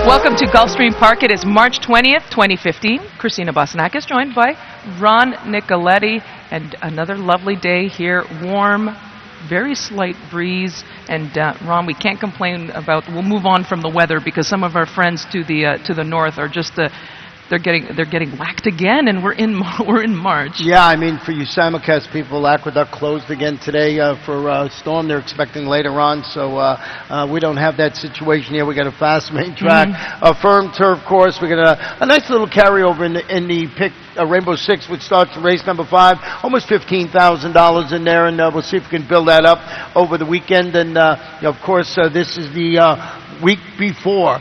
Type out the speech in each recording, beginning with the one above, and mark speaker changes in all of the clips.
Speaker 1: Welcome to Gulfstream Park. It is March 20th, 2015. Christina Bosnakis joined by Ron Nicoletti, and another lovely day here. Warm, very slight breeze, and Ron, we can't complain about. We'll move on from the weather because some of our friends to the north are just they're getting whacked again, and we're in March.
Speaker 2: Yeah, I mean, for you simulcast people, Aqueduct closed again today for a storm they're expecting later on, so we don't have that situation here. We got a fast main track, a firm turf course. We got a nice little carryover in the pick. Rainbow Six, which starts race number 5, almost $15,000 in there, and we'll see if we can build that up over the weekend. And of course, this is the week before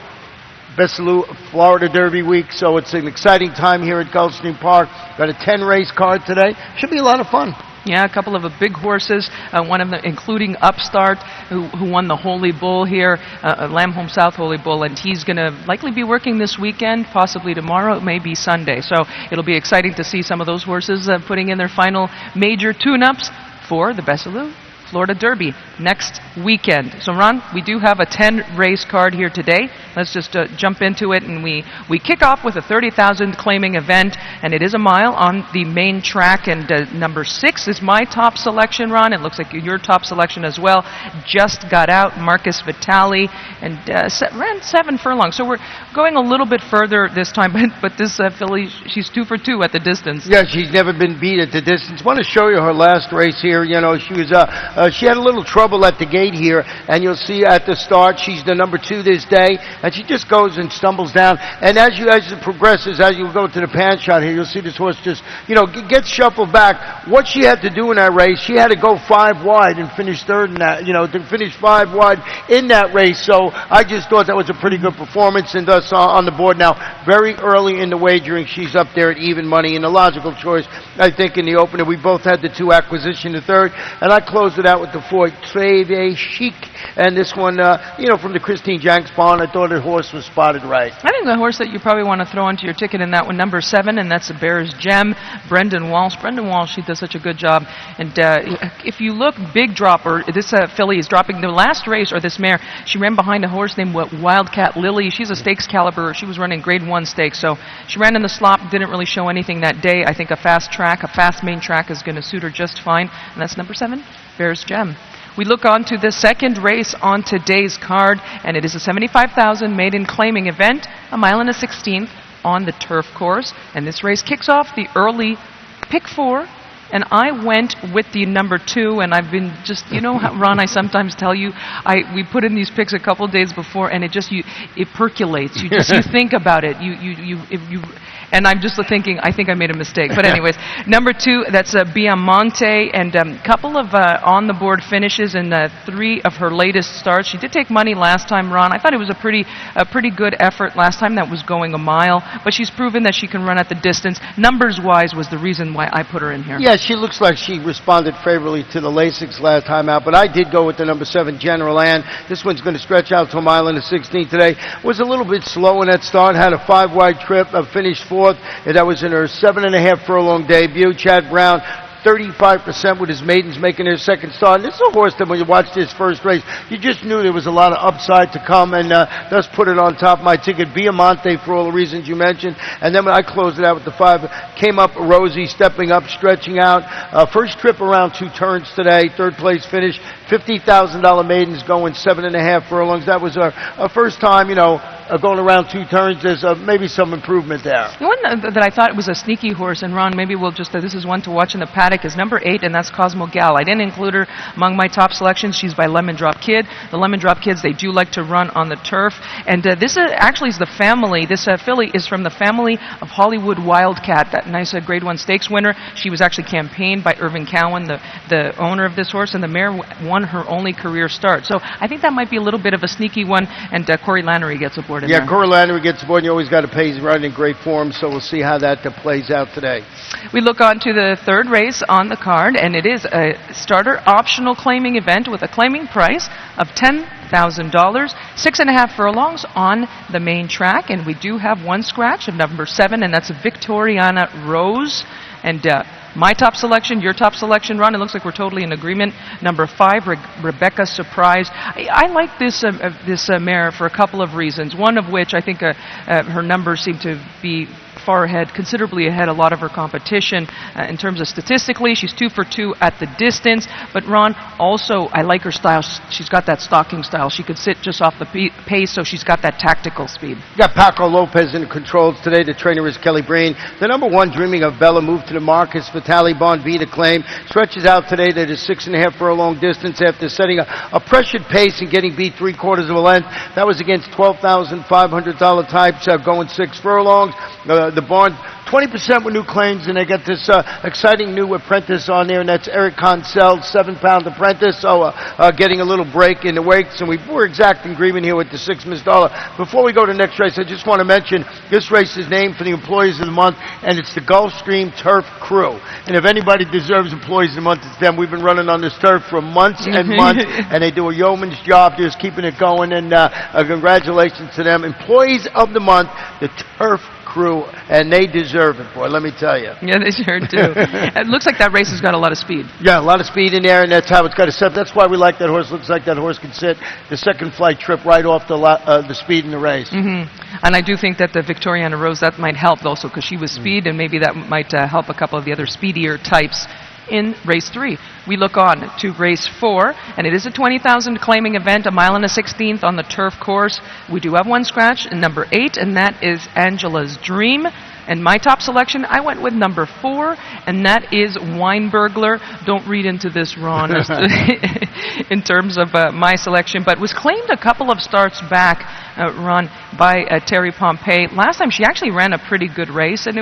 Speaker 2: Besalú Florida Derby week, so it's an exciting time here at Gulfstream Park. Got a 10-race card today. Should be a lot of fun.
Speaker 1: Yeah, a couple of big horses, one of them including Upstart, who won the Holy Bull here, Lamb Home South Holy Bull, and he's going to likely be working this weekend, possibly tomorrow, it may be Sunday. So it'll be exciting to see some of those horses putting in their final major tune-ups for the Besalú Florida Derby next weekend. So Ron, we do have a 10-race card here today. Let's just jump into it, and we kick off with a 30,000 claiming event, and it is a mile on the main track, and number 6 is my top selection, Ron. It looks like your top selection as well. Just got out, Marcus Vitali, and ran 7 furlongs. So we're going a little bit further this time, but this filly, she's 2 for 2 at the distance.
Speaker 2: Yeah, she's never been beat at the distance. Want to show you her last race here. You know, she was she had a little trouble at the gate here, and you'll see at the start she's the number 2 this day, and she just goes and stumbles down. And as it progresses, as you go to the pan shot here, you'll see this horse just, gets shuffled back. What she had to do in that race, she had to go 5 wide and finish third in that, to finish 5 wide in that race. So I just thought that was a pretty good performance, and thus on the board now, very early in the wagering, she's up there at even money, and a logical choice, I think, in the opener. We both had the 2 acquisition the third, and I closed it out with the 4 Treve Chic, and this one, from the Christine Janks barn. I thought the horse was spotted right.
Speaker 1: I think the horse that you probably want to throw onto your ticket in that one, number 7, and that's the Bears Gem, Brendan Walsh. Brendan Walsh, he does such a good job. And if you look, big dropper, this filly is dropping. The last race, or this mare, she ran behind a horse named Wildcat Lily. She's a stakes caliber. She was running grade 1 stakes, so she ran in the slop, didn't really show anything that day. I think a fast main track is going to suit her just fine, and that's number 7, Bears Gem. We look on to the second race on today's card, and it is a 75,000 maiden claiming event, a mile and a 16th on the turf course. And this race kicks off the early pick 4, and I went with the number 2, and I've been just, how, Ron, I sometimes tell you, we put in these picks a couple days before, and it perculates. You think about it. And I'm just thinking, I think I made a mistake. But anyways, number 2, that's Biamonte, and a couple of on-the-board finishes in 3 of her latest starts. She did take money last time, Ron. I thought it was a pretty good effort last time. That was going a mile. But she's proven that she can run at the distance. Numbers-wise was the reason why I put her in here.
Speaker 2: Yeah, she looks like she responded favorably to the Lasix last time out. But I did go with the number 7, General Ann. This one's going to stretch out to a mile and a 16 today. Was a little bit slow in that start. Had a 5-wide trip. Finished 4th. And that was in her 7.5 furlong debut. Chad Brown, 35% with his maidens making their second start. And this is a horse that when you watched his first race, you just knew there was a lot of upside to come, and thus put it on top of my ticket. Biamonte, for all the reasons you mentioned. And then when I closed it out with the 5, came up Rosie, stepping up, stretching out. First trip around 2 turns today, 3rd place finish. $50,000 maidens going 7.5 furlongs. That was our first time, going around 2 turns. There's maybe some improvement there.
Speaker 1: The one that I thought was a sneaky horse, and Ron, maybe we'll just, this is one to watch in the paddock, is number 8, and that's Cosmo Gal. I didn't include her among my top selections. She's by Lemon Drop Kid. The Lemon Drop Kids, they do like to run on the turf. And this actually is the family. This filly is from the family of Hollywood Wildcat, that nice grade 1 stakes winner. She was actually campaigned by Irvin Cowan, the owner of this horse, and the mare won her only career start. So I think that might be a little bit of a sneaky one, and Corey Lannery gets aboard in there.
Speaker 2: Yeah, Corey Lannery gets aboard, and you always got to pay. He's running in great form, so we'll see how that plays out today.
Speaker 1: We look on to the third race on the card, and it is a starter optional claiming event with a claiming price of $10,000, 6.5 furlongs on the main track, and we do have one scratch of number 7, and that's Victoriana Rose. And My top selection, your top selection, Ron. It looks like we're totally in agreement. Number 5, Rebecca Surprise. I like this mare for a couple of reasons. One of which I think her numbers seem to be far ahead, considerably ahead a lot of her competition in terms of statistically. She's 2 for 2 at the distance. But Ron, also I like her style. She's got that stalking style. She could sit just off the pace, so she's got that tactical speed.
Speaker 2: You got Paco Lopez in the controls today. The trainer is Kelly Breen. The number 1, Dreaming of Bella, moved to the Marcus Vitale Bonvita claim. Stretches out today to the 6.5 furlong distance after setting a pressured pace and getting beat 3/4 of a length. That was against $12,500 types going 6 furlongs. The barn, 20% were new claims, and they got this exciting new apprentice on there, and that's Eric Consell, 7-pound apprentice, so getting a little break in the weights, and we're exact agreement here with the $6 Miss Dollar. Before we go to the next race, I just want to mention this race is named for the Employees of the Month, and it's the Gulfstream Turf Crew. And if anybody deserves Employees of the Month, it's them. We've been running on this turf for months and months, and they do a yeoman's job just keeping it going, and congratulations to them. Employees of the Month, the Turf Crew, and they deserve it, boy, let me tell you.
Speaker 1: Yeah, they sure do. It looks like that race has got a lot of speed.
Speaker 2: Yeah, a lot of speed in there, and that's how it's got to set. That's why we like that horse. Looks like that horse can sit the second flight trip right off the speed in the race.
Speaker 1: And I do think that the Victoriana Rose, that might help also, because she was speed, and maybe that might help a couple of the other speedier types in race 3. We look on to race 4, and it is a 20,000 claiming event, a 1.16 miles on the turf course. We do have one scratch in number 8, and that is Angela's Dream. And my top selection, I went with number 4, and that is Wine Burglar. Don't read into this, Ron, in terms of my selection, but was claimed a couple of starts back, Ron, by Terry Pompey. Last time she actually ran a pretty good race, and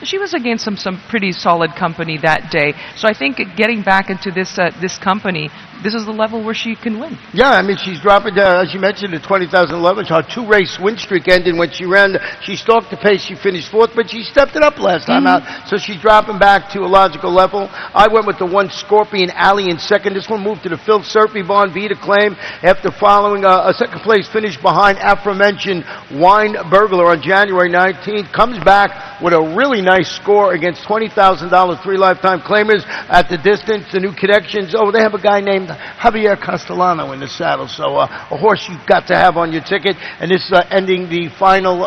Speaker 1: she was against some pretty solid company that day. So I think getting back into this company, this is the level where she can win.
Speaker 2: Yeah, I mean, she's dropping, as you mentioned, the 20,011. Her 2-race win streak ended when she ran. She stalked the pace. She finished 4th, but she stepped it up last time out. So she's dropping back to a logical level. I went with the 1 Scorpion Alley in second. This one moved to the Phil Serpy Bonvita claim after following a second-place finish behind aforementioned Wine Burglar on January 19th. Comes back with a really nice score against $20,000 3 lifetime claimers at the distance. The new connections. Oh, they have a guy named Javier Castellano in the saddle, so a horse you've got to have on your ticket. And this is ending the final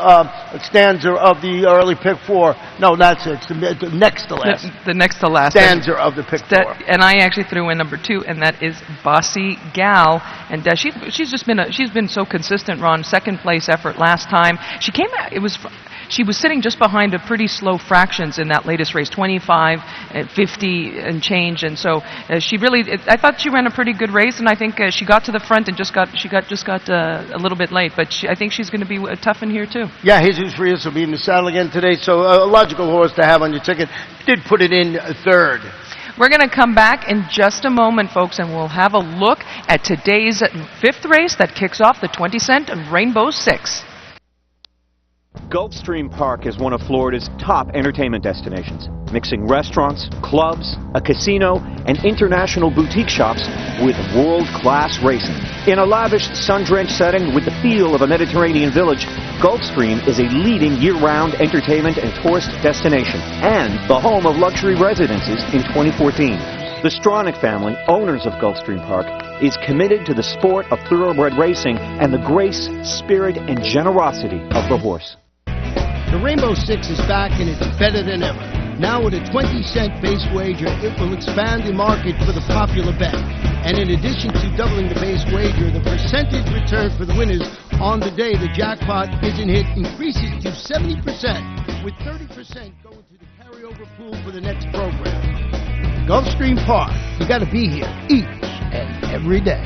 Speaker 2: stanza of the early pick 4. No, that's it. It's the next to last.
Speaker 1: The next to last
Speaker 2: stanza of the pick 4.
Speaker 1: And I actually threw in number 2, and that is Bossy Gal. And she's been so consistent, Ron. Second place effort last time. She came out. She was sitting just behind a pretty slow fractions in that latest race, 25, 50 and change, and so I thought she ran a pretty good race, and I think she got to the front and just got a little bit late, but I think she's going to be tough in here too.
Speaker 2: Yeah, Jesus Rios will be in the saddle again today, so a logical horse to have on your ticket. Did put it in 3rd.
Speaker 1: We're going to come back in just a moment, folks, and we'll have a look at today's 5th race that kicks off the 20-cent Rainbow 6.
Speaker 3: Gulfstream Park is one of Florida's top entertainment destinations, mixing restaurants, clubs, a casino, and international boutique shops with world-class racing. In a lavish, sun-drenched setting with the feel of a Mediterranean village, Gulfstream is a leading year-round entertainment and tourist destination and the home of luxury residences in 2014. The Stronach family, owners of Gulfstream Park, is committed to the sport of thoroughbred racing and the grace, spirit, and generosity of the horse.
Speaker 4: The Rainbow 6 is back and it's better than ever. Now with a 20-cent base wager, it will expand the market for the popular bet. And in addition to doubling the base wager, the percentage return for the winners on the day the jackpot isn't hit increases to 70%, with 30% going to the carryover pool for the next program. Gulfstream Park, you got to be here each and every day.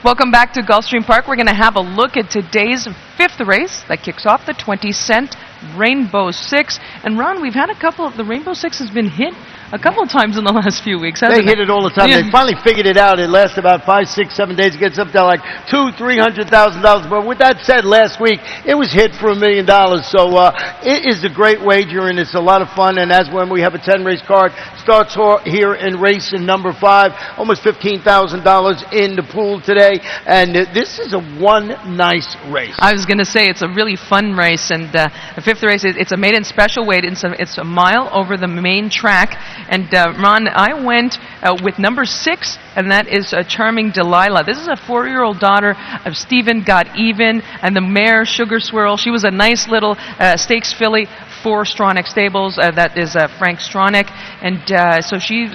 Speaker 1: Welcome back to Gulfstream Park. We're going to have a look at today's 5th race that kicks off the 20-cent Rainbow 6. And Ron, we've had a couple of, the Rainbow 6 has been hit a couple of times in the last few weeks, hasn't
Speaker 2: They hit it all the time.
Speaker 1: Yeah.
Speaker 2: They finally figured it out. It lasts about 5, 6, 7 days. It gets up to like $200,000-$300,000. But with that said, last week it was hit for $1 million. So it is a great wager, and it's a lot of fun. And as when we have a 10-race card, starts here in race in number 5, almost $15,000 in the pool today. And this is a one nice race.
Speaker 1: I was going to say it's a really fun race, and the 5th race, it's a maiden special weight. It's a mile over the main track. And Ron, I went with number 6, and that is Charming Delilah. This is a 4-year-old daughter of Stephen Got Even and the mare Sugar Swirl. She was a nice little stakes filly for Stronach Stables. That is Frank Stronach. And so she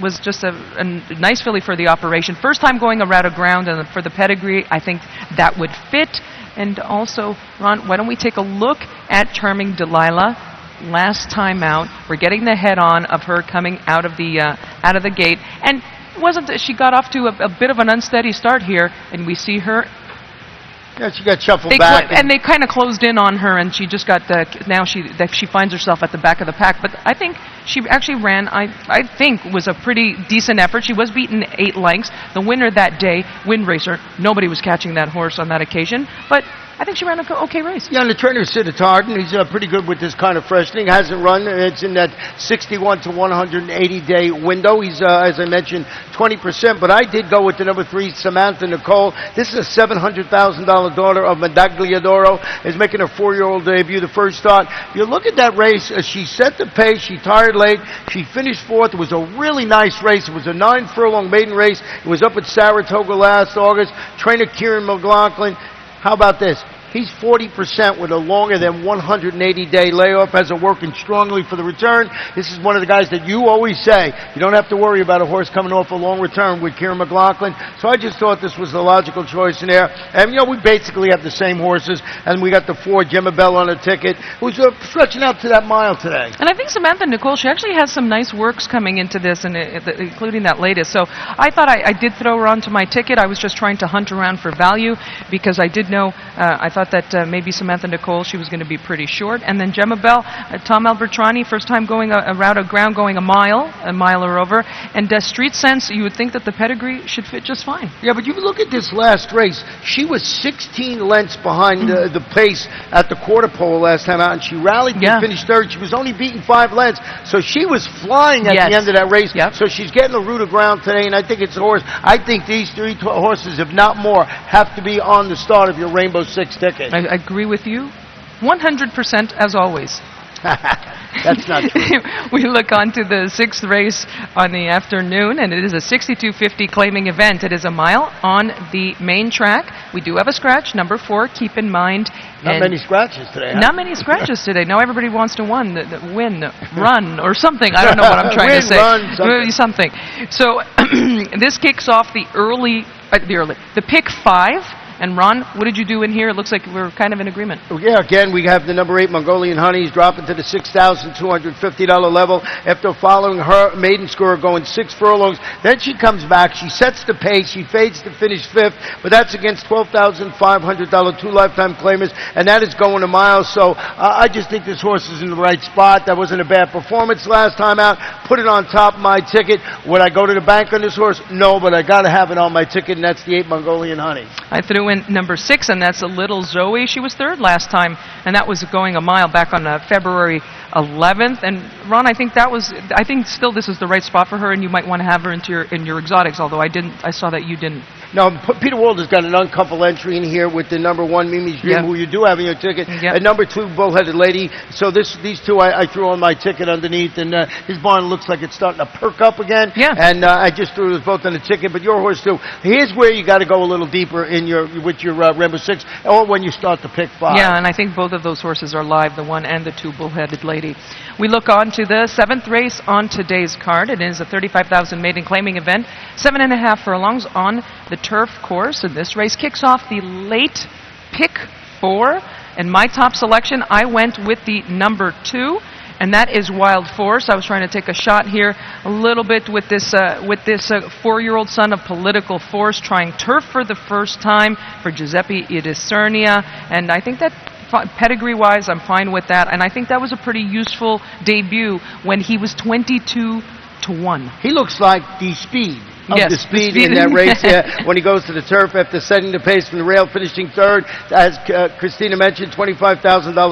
Speaker 1: was just a nice filly for the operation. First time going a route of ground, and for the pedigree, I think that would fit. And also, Ron, why don't we take a look at Charming Delilah? Last time out, we're getting the head-on of her coming out of the gate, and she got off to a bit of an unsteady start here, and we see her.
Speaker 2: Yeah, she got shuffled back,
Speaker 1: and they kind of closed in on her, and she just got now she finds herself at the back of the pack. But I think she actually ran. I think was a pretty decent effort. She was beaten 8 lengths. The winner that day, Wind Racer. Nobody was catching that horse on that occasion, but I think she ran an okay race.
Speaker 2: Yeah, and the trainer Sid Tartan, he's pretty good with this kind of freshening. Hasn't run. It's in that 61 to 180 day window. He's, as I mentioned, 20%. But I did go with the number 3, Samantha Nicole. This is a $700,000 daughter of Medagliadoro. Is making her 4-year-old debut, the first start. You look at that race. She set the pace. She tired late. She finished 4th. It was a really nice race. It was a 9-furlong maiden race. It was up at Saratoga last August. Trainer Kieran McLaughlin. How about this? He's 40% with a longer than 180-day layoff, has it working strongly for the return. This is one of the guys that you always say, you don't have to worry about a horse coming off a long return with Kieran McLaughlin. So I just thought this was the logical choice in there. And, we basically have the same horses, and we got the 4, Gemma Bell on a ticket, who's stretching out to that mile today.
Speaker 1: And I think Samantha Nicole, she actually has some nice works coming into this, and including that latest. So I thought I did throw her onto my ticket. I was just trying to hunt around for value, because I did know, I thought that maybe Samantha Nicole, she was going to be pretty short. And then Gemma Bell, Tom Albertrani, first time going a route of ground, going a mile or over. And Street Sense, you would think that the pedigree should fit just fine.
Speaker 2: Yeah, but you look at this last race. She was 16 lengths behind the pace at the quarter pole last time out, and she rallied to finish 3rd. She was only beaten 5 lengths, so she was flying at the end of that race.
Speaker 1: Yep.
Speaker 2: So she's getting a route of ground today, and I think it's a horse. I think these 3 horses, if not more, have to be on the start of your Rainbow 6 ticket.
Speaker 1: I agree with you 100% as always.
Speaker 2: That's not true.
Speaker 1: We look on to the 6th race on the afternoon, and it is a 62.50 claiming event. It is a mile on the main track. We do have a scratch, number 4, keep in mind.
Speaker 2: Not many scratches today, huh?
Speaker 1: Not many scratches today. Now everybody wants to win, run, or something. I don't know what I'm trying to say.
Speaker 2: Run,
Speaker 1: something. So this kicks off the pick 5. And Ron, what did you do in here? It looks like we're kind of in agreement.
Speaker 2: Yeah, again, we have the number 8 Mongolian Honey. He's dropping to the $6,250 level after following her maiden score going 6 furlongs. Then she comes back. She sets the pace. She fades to finish 5th, but that's against $12,500 2 lifetime claimers, and that is going a mile. So I just think this horse is in the right spot. That wasn't a bad performance last time out. Put it on top of my ticket. Would I go to the bank on this horse? No, but I got to have it on my ticket, and that's the 8 Mongolian Honey.
Speaker 1: I threw in number 6, and that's a Little Zoe. She was 3rd last time, and that was going a mile back on February 11th. And Ron, I think still this is the right spot for her, and you might want to have her in your exotics. Although I saw that you didn't.
Speaker 2: Now, Peter Walder's got an uncoupled entry in here with the number 1 Mimi's Dream, who you do have in your ticket, and number 2 Bullheaded Lady. So these 2 I threw on my ticket underneath, and his barn looks like it's starting to perk up again.
Speaker 1: Yeah.
Speaker 2: And I just threw those both on the ticket, but your horse too. Here's where you got to go a little deeper in with your Rainbow 6, or when you start to pick 5.
Speaker 1: Yeah, and I think both of those horses are live, the 1 and the 2 Bullheaded Lady. We look on to the 7th race on today's card. It is a 35,000 maiden claiming event, 7.5 furlongs on the turf course. And this race kicks off the late pick 4. And my top selection, I went with the number 2. And that is Wild Force. I was trying to take a shot here a little bit with this 4-year-old son of Political Force, trying turf for the first time for Giuseppe Idicernia. And I think that pedigree-wise, I'm fine with that, and I think that was a pretty useful debut when he was 22-1.
Speaker 2: He looks like the speed.
Speaker 1: Yes,
Speaker 2: The speed in that race when he goes to the turf after setting the pace from the rail, finishing third. As Christina mentioned, $25,000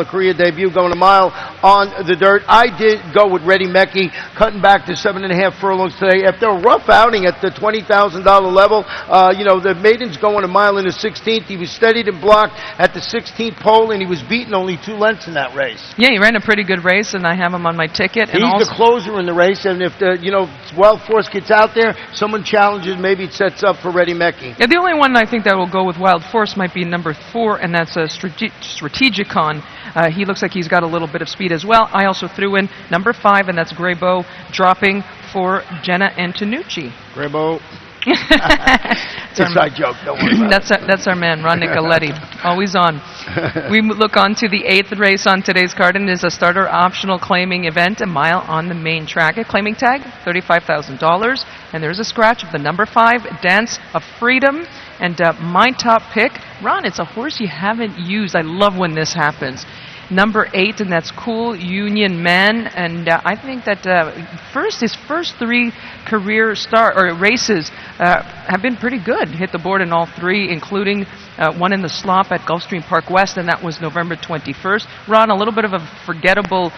Speaker 2: career debut, going a mile on the dirt. I did go with Reddy Mecki, cutting back to 7.5 furlongs today. After a rough outing at the $20,000 level, the maiden's going a mile in the 16th. He was steadied and blocked at the 16th pole, and he was beaten only 2 lengths in that race.
Speaker 1: Yeah, he ran a pretty good race, and I have him on my ticket.
Speaker 2: He's the closer in the race, and if the Wild Force gets out there, someone challenges, maybe it sets up for Reddy Mecki.
Speaker 1: Yeah, the only one I think that will go with Wild Force might be number 4, and that's a Strategicon. He looks like he's got a little bit of speed as well. I also threw in number 5, and that's Greybow, dropping for Jenna Antonucci.
Speaker 2: Greybow. Inside joke, don't worry about
Speaker 1: that's our man, Ron Nicoletti, always on. We look on to the 8th race on today's card, and it is a starter optional claiming event, a mile on the main track. A claiming tag, $35,000, and there's a scratch of the number 5, Dance of Freedom. And my top pick, Ron, it's a horse you haven't used. I love when this happens. Number 8, and that's Cool Union Man, and I think that his first 3 career races have been pretty good. Hit the board in all 3, including one in the slop at Gulfstream Park West, and that was November 21st. Ron, a little bit of a forgettable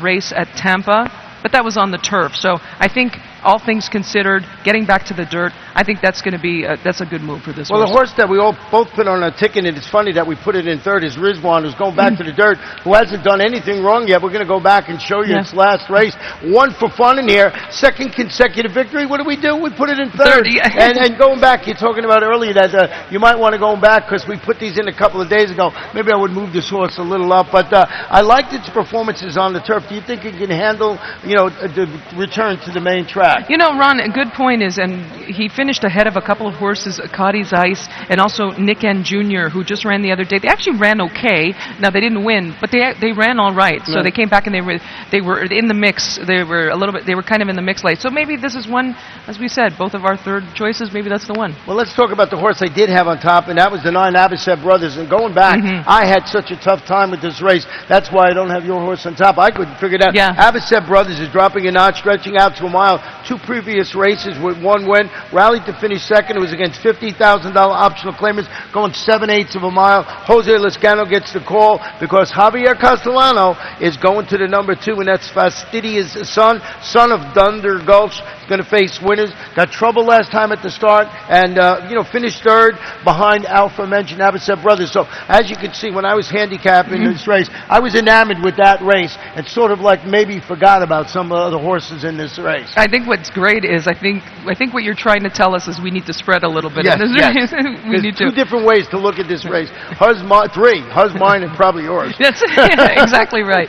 Speaker 1: race at Tampa, but that was on the turf. So I think, all things considered, getting back to the dirt, I think that's going to be that's a good move for this horse.
Speaker 2: Well, the horse that we both put on a ticket, and it's funny that we put it in third, is Rizwan, who's going back to the dirt, who hasn't done anything wrong yet. We're going to go back and show you its last race. One for fun in here, 2nd consecutive victory. What do? We put it in third. and going back, you're talking about earlier that you might want to go back because we put these in a couple of days ago. Maybe I would move this horse a little up, but I liked its performances on the turf. Do you think it can handle, the return to the main track?
Speaker 1: Ron, a good point is, and he finished ahead of a couple of horses, Cotty's Ice, and also Nick N. Jr., who just ran the other day. They actually ran okay. Now, they didn't win, but they ran all right. So they came back and they were in the mix. They were kind of in the mix late. So maybe this is one, as we said, both of our third choices. Maybe that's the one.
Speaker 2: Well, let's talk about the horse I did have on top, and that was the 9 Abbaset Brothers. And going back, I had such a tough time with this race. That's why I don't have your horse on top. I couldn't figure it out.
Speaker 1: Yeah.
Speaker 2: Abbaset Brothers is dropping a notch, stretching out to a mile. 2 previous races with 1 win. Rallied to finish 2nd. It was against $50,000 optional claimants, going 7/8 of a mile. Jose Lezcano gets the call because Javier Castellano is going to the number 2, and that's Fastidious son of Thunder Gulch. He's going to face winners. Got trouble last time at the start, and finished 3rd behind aforementioned Abbaset Brothers. So as you can see, when I was handicapping this race, I was enamored with that race, and sort of like maybe forgot about some of the horses in this race.
Speaker 1: I think what's great is I think what you're trying to tell us is we need to spread a little bit.
Speaker 2: Yes,
Speaker 1: yes.
Speaker 2: We need 2 different ways to look at this race. 3. Hers, mine, and probably yours.
Speaker 1: That's exactly right.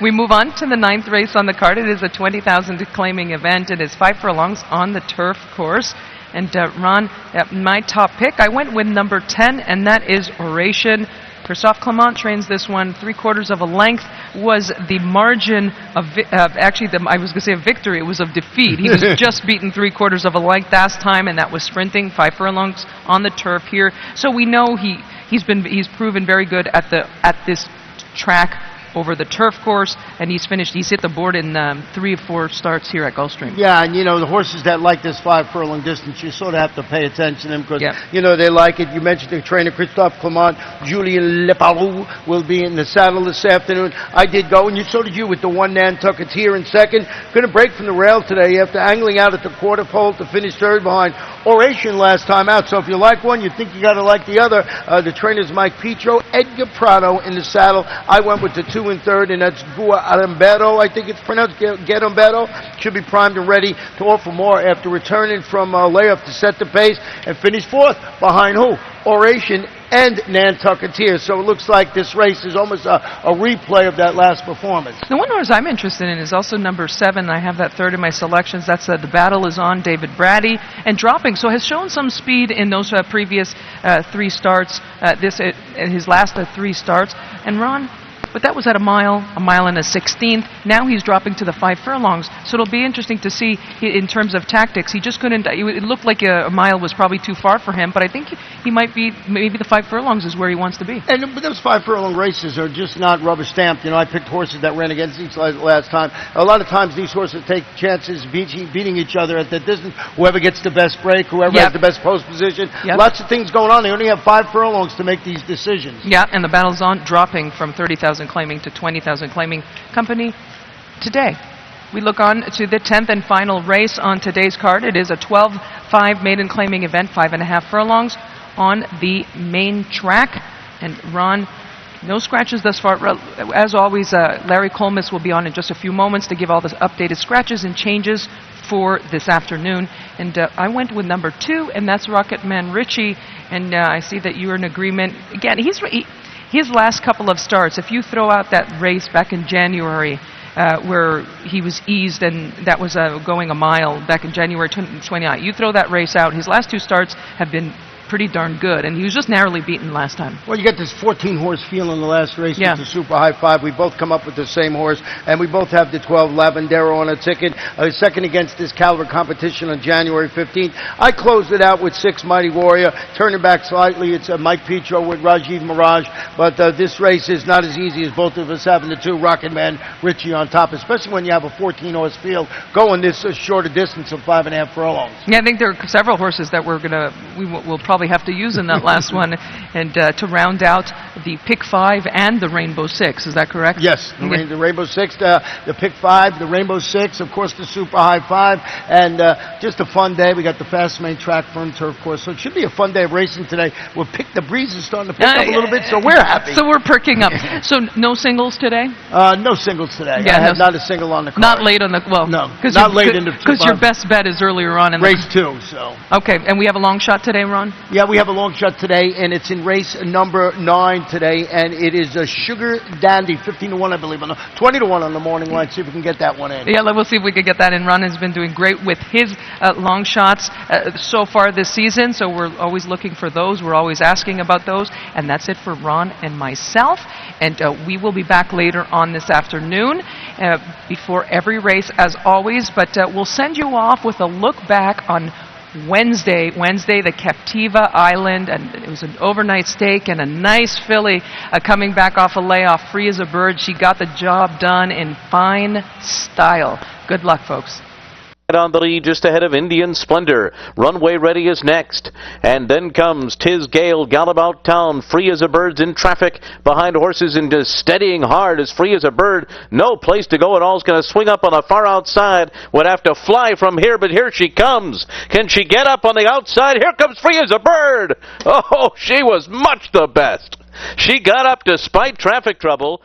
Speaker 1: We move on to the 9th race on the card. It is a 20,000 claiming event. It is 5 furlongs on the turf course. And Ron, my top pick, I went with number 10, and that is Oration. Christophe Clement trains this one. 3/4 of a length was the margin of I was going to say of victory. It was of defeat. He was just beaten 3/4 of a length last time, and that was sprinting 5 furlongs on the turf here. So we know he's proven very good at this track over the turf course, and he's hit the board in 3 or 4 starts here at Gulfstream.
Speaker 2: Yeah, and the horses that like this 5 furlong distance, you sort of have to pay attention to them because, they like it. You mentioned the trainer, Christophe Clement. Julien Leparoux will be in the saddle this afternoon. I did go, and so did you, with the 1 Nantucket here in 2nd. Going to break from the rail today after angling out at the quarter pole to finish 3rd behind Oration last time out. So if you like one, you think you got to like the other. The trainers Mike Petro, Edgar Prado in the saddle. I went with the 2 and 3rd, and that's Gua Arambero, I think it's pronounced, Guerambero. Should be primed and ready to offer more after returning from layoff to set the pace and finish 4th behind who? Oration and Nantucket here. So it looks like this race is almost a replay of that last performance.
Speaker 1: The one horse I'm interested in is also number 7. I have that 3rd in my selections. That's The Battle Is On, David Brady, and dropping. So has shown some speed in those previous 3 starts. His last 3 starts. And Ron, but that was at a mile and a 16th. Now he's dropping to the 5 furlongs. So it'll be interesting to see in terms of tactics. He just couldn't. It looked like a mile was probably too far for him, but I think he might be. Maybe the 5 furlongs is where he wants to be.
Speaker 2: And but those 5 furlong races are just not rubber stamped. You know, I picked horses that ran against each other last time. A lot of times these horses take chances beating each other at the distance. Whoever gets the best break, whoever has the best post position. Lots of things going on. They only have 5 furlongs to make these decisions.
Speaker 1: Yeah, and the battle's on, dropping from 30,000 claiming to 20,000 claiming company today. We look on to the 10th and final race on today's card. It is a 12-5 maiden claiming event, 5.5 furlongs on the main track. And Ron, no scratches thus far. As always, Larry Colmus will be on in just a few moments to give all the updated scratches and changes for this afternoon. And I went with number 2, and that's Rocket Man Richie. And I see that you're in agreement. Again, his last couple of starts, if you throw out that race back in January, where he was eased, and that was going a mile back in January 29. You throw that race out, his last 2 starts have been pretty darn good, and he was just narrowly beaten last time.
Speaker 2: Well, you get this 14-horse feel in the last race with the Super High 5. We both come up with the same horse, and we both have the 12 Lavandero on a ticket. Second against this caliber competition on January 15th. I closed it out with 6 Mighty Warrior. Turning back slightly, it's Mike Petro with Rajiv Mirage, but this race is not as easy as both of us having the 2 Rocket Man Richie on top, especially when you have a 14-horse field going this shorter distance of 5.5 furlongs.
Speaker 1: Yeah, I think there are several horses that we will probably have to use in that last one, and to round out the pick 5 and the Rainbow 6. Is that correct?
Speaker 2: Yes, the Rainbow 6, the pick 5, the Rainbow 6, of course the Super High 5, and just a fun day. We got the Fast Main Track Firm Turf course, so it should be a fun day of racing today. The breeze is starting to pick up a little bit, so we're happy.
Speaker 1: So we're perking up. So no singles today?
Speaker 2: No singles today. I have not a single on the card.
Speaker 1: Not late on the
Speaker 2: not late in the
Speaker 1: because your best bet is earlier on in
Speaker 2: race 2. So
Speaker 1: okay, and we have a long shot today, Ron.
Speaker 2: Yeah, we have a long shot today, and it's in race number 9 today, and it is a Sugar Dandy, 15-1, I believe, 20-1 on the morning line. See if we can get that one in.
Speaker 1: Yeah, we'll see if we can get that in. Ron has been doing great with his long shots so far this season, so we're always looking for those. We're always asking about those, and that's it for Ron and myself. And we will be back later on this afternoon before every race, as always, but we'll send you off with a look back on Wednesday, the Captiva Island, and it was an overnight stake and a nice filly coming back off a layoff, free as a bird. She got the job done in fine style. Good luck, folks.
Speaker 5: On the lead just ahead of Indian Splendor. Runway Ready is next. And then comes Tiz Gale, Gallop Out Town, Free as a Bird's in traffic behind horses and just steadying hard as Free as a Bird. No place to go at all. Is going to swing up on the far outside. Would have to fly from here, but here she comes. Can she get up on the outside? Here comes Free as a Bird. Oh, she was much the best. She got up despite traffic trouble.